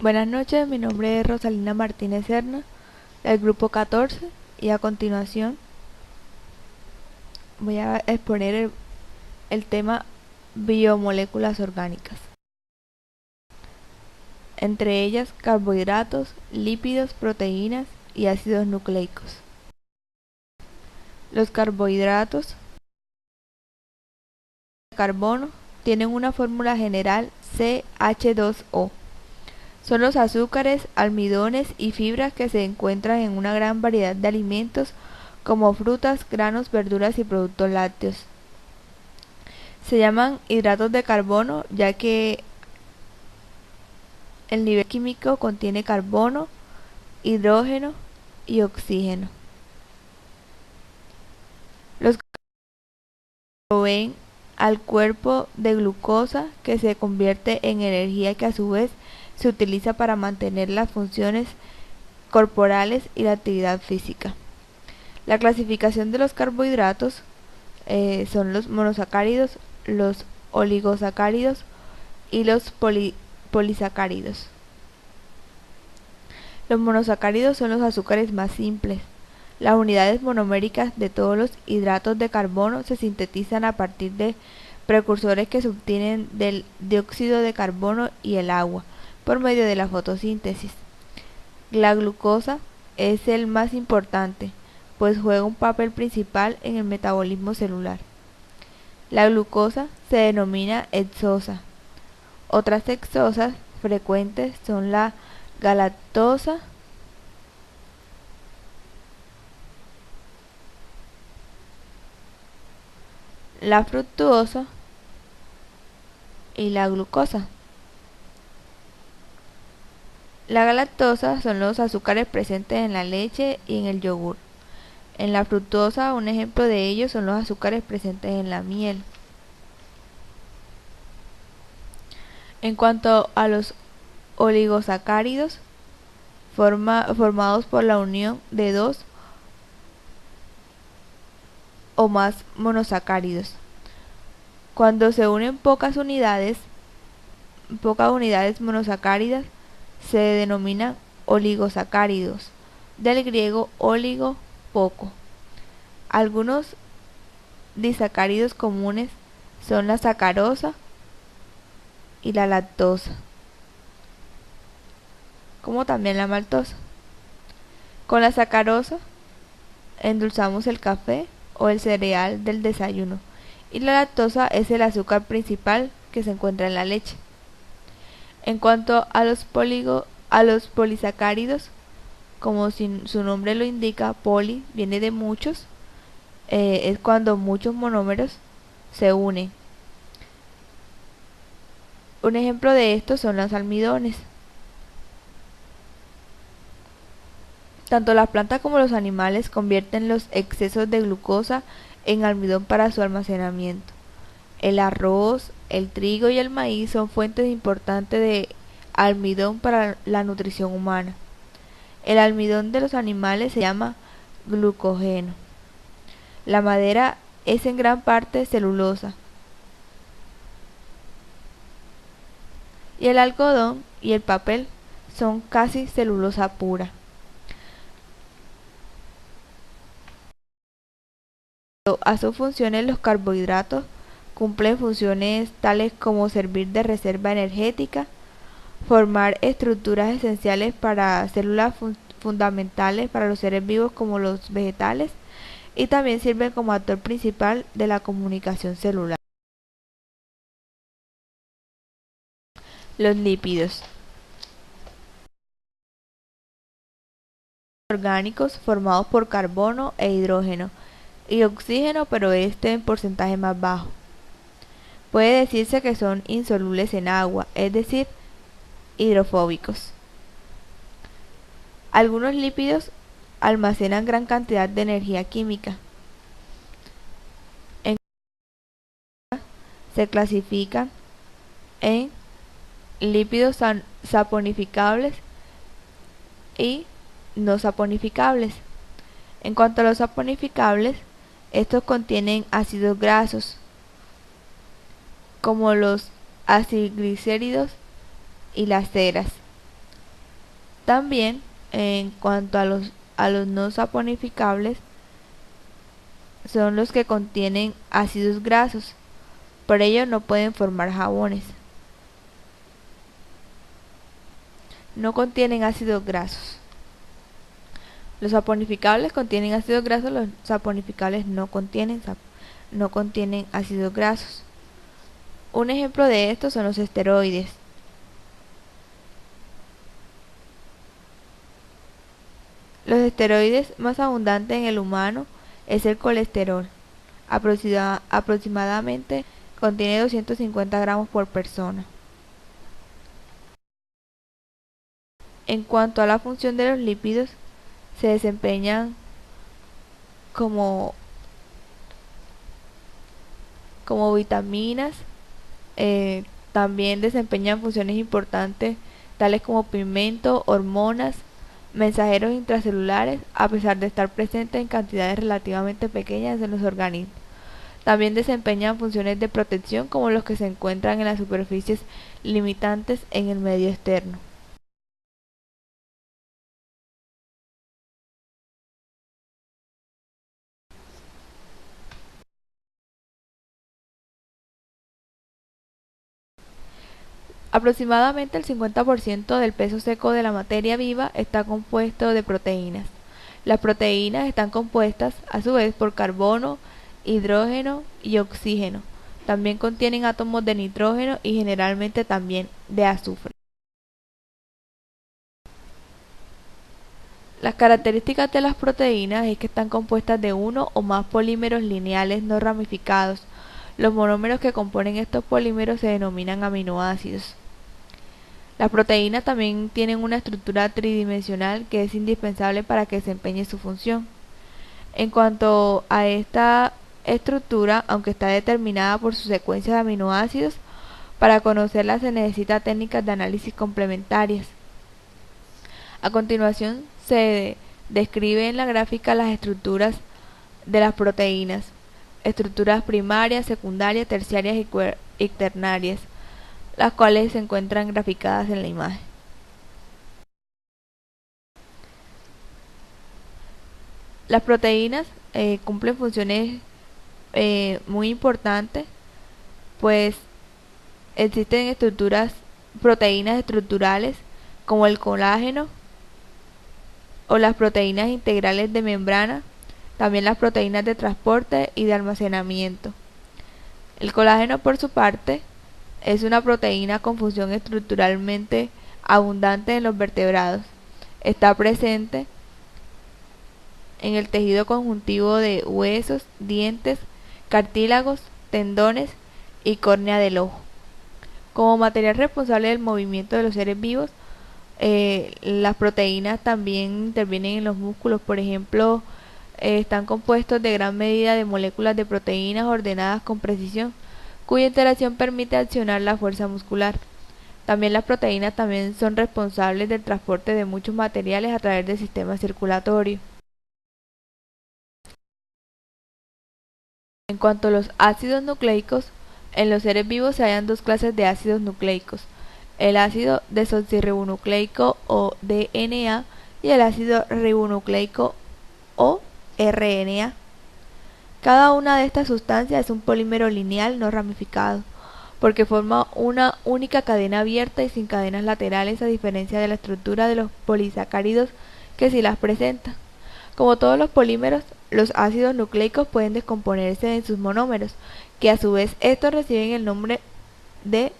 Buenas noches, mi nombre es Rosalina Martínez Serna, del grupo 14, y a continuación voy a exponer el tema biomoléculas orgánicas, entre ellas carbohidratos, lípidos, proteínas y ácidos nucleicos. Los carbohidratos de carbono tienen una fórmula general CH2O. Son los azúcares, almidones y fibras que se encuentran en una gran variedad de alimentos como frutas, granos, verduras y productos lácteos. Se llaman hidratos de carbono ya que el nivel químico contiene carbono, hidrógeno y oxígeno. Los proveen al cuerpo de glucosa que se convierte en energía que a su vez se utiliza para mantener las funciones corporales y la actividad física. La clasificación de los carbohidratos son los monosacáridos, los oligosacáridos y los polisacáridos. Los monosacáridos son los azúcares más simples. Las unidades monoméricas de todos los hidratos de carbono se sintetizan a partir de precursores que se obtienen del dióxido de carbono y el agua por medio de la fotosíntesis. La glucosa es el más importante, pues juega un papel principal en el metabolismo celular. La glucosa se denomina hexosa. Otras hexosas frecuentes son la galactosa, la fructuosa y la glucosa. La galactosa son los azúcares presentes en la leche y en el yogur. En la fructosa, un ejemplo de ellos son los azúcares presentes en la miel. En cuanto a los oligosacáridos, formados por la unión de dos o más monosacáridos. Cuando se unen pocas unidades monosacáridas, se denominan oligosacáridos, del griego oligo, poco. Algunos disacáridos comunes son la sacarosa y la lactosa, como también la maltosa. Con la sacarosa endulzamos el café o el cereal del desayuno, y la lactosa es el azúcar principal que se encuentra en la leche. En cuanto a los polisacáridos, como su nombre lo indica, poli viene de muchos, es cuando muchos monómeros se unen. Un ejemplo de esto son los almidones. Tanto las plantas como los animales convierten los excesos de glucosa en almidón para su almacenamiento. El arroz, el trigo y el maíz son fuentes importantes de almidón para la nutrición humana. El almidón de los animales se llama glucógeno. La madera es en gran parte celulosa. Y el algodón y el papel son casi celulosa pura. A sus funciones, los carbohidratos cumplen funciones tales como servir de reserva energética, formar estructuras esenciales para células fundamentales para los seres vivos como los vegetales, y también sirven como actor principal de la comunicación celular. Los lípidos orgánicos formados por carbono e hidrógeno y oxígeno, pero este en porcentaje más bajo. Puede decirse que son insolubles en agua, es decir, hidrofóbicos. Algunos lípidos almacenan gran cantidad de energía química. Se clasifican en lípidos saponificables y no saponificables. En cuanto a los saponificables, estos contienen ácidos grasos, como los acilglicéridos y las ceras. También, en cuanto a los no saponificables, son los que contienen ácidos grasos, por ello no pueden formar jabones. No contienen ácidos grasos. Los saponificables contienen ácidos grasos, los saponificables no contienen ácidos grasos. Un ejemplo de esto son los esteroides. Los esteroides más abundantes en el humano es el colesterol. Aproximadamente contiene 250 gramos por persona. En cuanto a la función de los lípidos, se desempeñan como vitaminas, también desempeñan funciones importantes tales como pigmento, hormonas, mensajeros intracelulares, a pesar de estar presentes en cantidades relativamente pequeñas en los organismos. También desempeñan funciones de protección como los que se encuentran en las superficies limitantes en el medio externo. Aproximadamente el 50% del peso seco de la materia viva está compuesto de proteínas. Las proteínas están compuestas a su vez por carbono, hidrógeno y oxígeno. También contienen átomos de nitrógeno y generalmente también de azufre. Las características de las proteínas es que están compuestas de uno o más polímeros lineales no ramificados. Los monómeros que componen estos polímeros se denominan aminoácidos. Las proteínas también tienen una estructura tridimensional que es indispensable para que desempeñe su función. En cuanto a esta estructura, aunque está determinada por su secuencia de aminoácidos, para conocerla se necesita técnicas de análisis complementarias. A continuación se describe en la gráfica las estructuras de las proteínas, estructuras primarias, secundarias, terciarias y ternarias, las cuales se encuentran graficadas en la imagen. Las proteínas cumplen funciones muy importantes, pues existen proteínas estructurales como el colágeno o las proteínas integrales de membrana, también las proteínas de transporte y de almacenamiento. El colágeno, por su parte, es una proteína con función estructuralmente abundante en los vertebrados. Está presente en el tejido conjuntivo de huesos, dientes, cartílagos, tendones y córnea del ojo. Como material responsable del movimiento de los seres vivos, las proteínas también intervienen en los músculos. Por ejemplo, están compuestos de gran medida de moléculas de proteínas ordenadas con precisión, cuya interacción permite accionar la fuerza muscular. También las proteínas también son responsables del transporte de muchos materiales a través del sistema circulatorio. En cuanto a los ácidos nucleicos, en los seres vivos se hallan dos clases de ácidos nucleicos: el ácido desoxirribonucleico o DNA y el ácido ribonucleico o RNA. Cada una de estas sustancias es un polímero lineal no ramificado, porque forma una única cadena abierta y sin cadenas laterales, a diferencia de la estructura de los polisacáridos que sí las presenta. Como todos los polímeros, los ácidos nucleicos pueden descomponerse en sus monómeros, que a su vez estos reciben el nombre de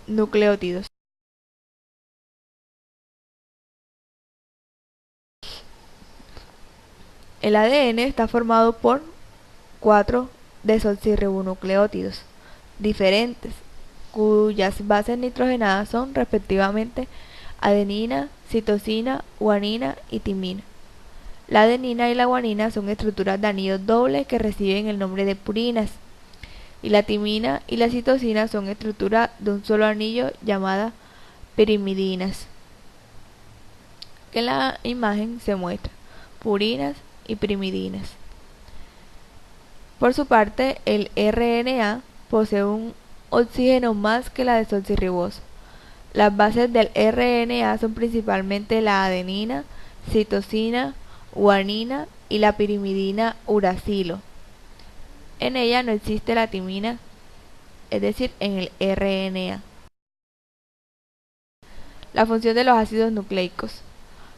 nucleótidos. El ADN está formado por 4 desoxirribonucleótidos diferentes, cuyas bases nitrogenadas son respectivamente adenina, citosina, guanina y timina. La adenina y la guanina son estructuras de anillos dobles que reciben el nombre de purinas, y la timina y la citosina son estructuras de un solo anillo llamadas pirimidinas, que en la imagen se muestra purinas y pirimidinas. Por su parte, el RNA posee un oxígeno más que la desoxirribosa. Las bases del RNA son principalmente la adenina, citosina, guanina y la pirimidina uracilo. En ella no existe la timina, es decir, en el RNA. La función de los ácidos nucleicos.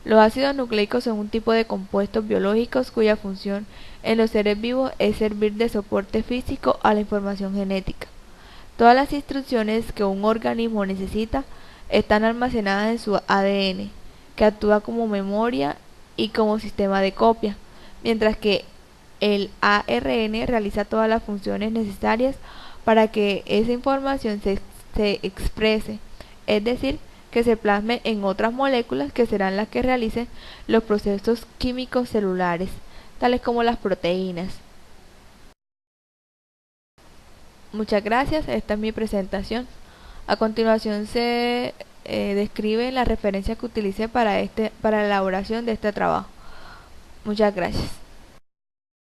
Los ácidos nucleicos son un tipo de compuestos biológicos cuya función en los seres vivos es servir de soporte físico a la información genética. Todas las instrucciones que un organismo necesita están almacenadas en su ADN, que actúa como memoria y como sistema de copia, mientras que el ARN realiza todas las funciones necesarias para que esa información se exprese, es decir, que se plasme en otras moléculas que serán las que realicen los procesos químicos celulares, tales como las proteínas. Muchas gracias, esta es mi presentación. A continuación se describe la referencia que utilicé para la elaboración de este trabajo. Muchas gracias.